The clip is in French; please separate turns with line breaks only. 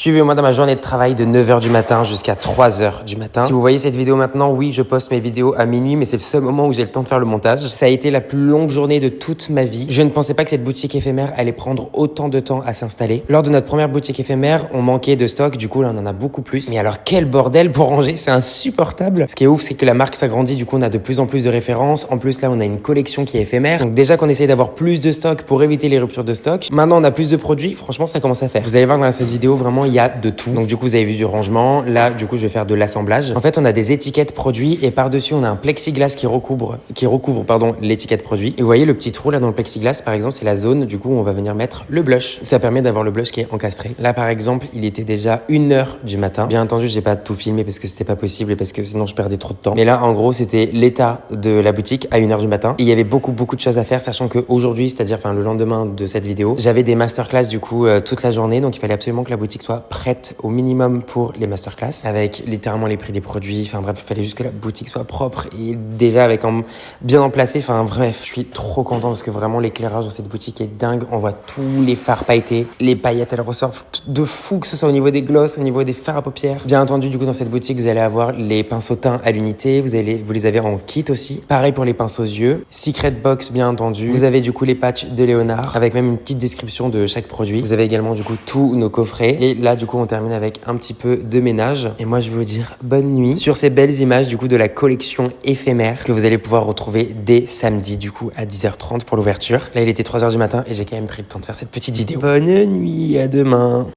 Suivez-moi dans ma journée de travail de 9h du matin jusqu'à 3h du matin. Si vous voyez cette vidéo maintenant, oui, je poste mes vidéos à minuit, mais c'est le seul moment où j'ai le temps de faire le montage. Ça a été la plus longue journée de toute ma vie. Je ne pensais pas que cette boutique éphémère allait prendre autant de temps à s'installer. Lors de notre première boutique éphémère, on manquait de stock, du coup là on en a beaucoup plus. Mais alors quel bordel pour ranger, c'est insupportable. Ce qui est ouf, c'est que la marque s'agrandit, du coup on a de plus en plus de références. En plus là on a une collection qui est éphémère. Donc déjà qu'on essaye d'avoir plus de stock pour éviter les ruptures de stock. Maintenant on a plus de produits, franchement ça commence à faire. Vous allez voir dans cette vidéo, vraiment il y a de tout. Donc du coup vous avez vu du rangement, là du coup je vais faire de l'assemblage. En fait on a des étiquettes produits et par-dessus on a un plexiglas qui recouvre l'étiquette produit. Et vous voyez le petit trou là dans le plexiglas par exemple, c'est la zone du coup où on va venir mettre le blush. Ça permet d'avoir le blush qui est encastré. Là par exemple il était déjà 1h du matin. Bien entendu j'ai pas tout filmé parce que c'était pas possible et parce que sinon je perdais trop de temps. Mais là en gros c'était l'état de la boutique à 1h du matin. Et il y avait beaucoup de choses à faire, sachant qu'aujourd'hui, c'est-à-dire le lendemain de cette vidéo, j'avais des masterclass du coup toute la journée. Donc il fallait absolument que la boutique soit prête au minimum pour les masterclass, avec littéralement les prix des produits. Enfin bref, il fallait juste que la boutique soit propre et déjà avec bien emplacé. Enfin bref, je suis trop content parce que vraiment l'éclairage dans cette boutique est dingue. On voit tous les fards pailletés, les paillettes elles ressortent de fou, que ce soit au niveau des glosses, au niveau des fards à paupières. Bien entendu, du coup dans cette boutique vous allez avoir les pinceaux teints à l'unité, vous les avez en kit aussi. Pareil pour les pinceaux aux yeux, Secret Box bien entendu. Vous avez du coup les patchs de Léonard avec même une petite description de chaque produit. Vous avez également du coup tous nos coffrets. Et là du coup on termine avec un petit peu de ménage. Et moi je vais vous dire bonne nuit sur ces belles images du coup de la collection éphémère que vous allez pouvoir retrouver dès samedi du coup à 10h30 pour l'ouverture. Là il était 3h du matin et j'ai quand même pris le temps de faire cette petite vidéo. Bonne nuit, à demain.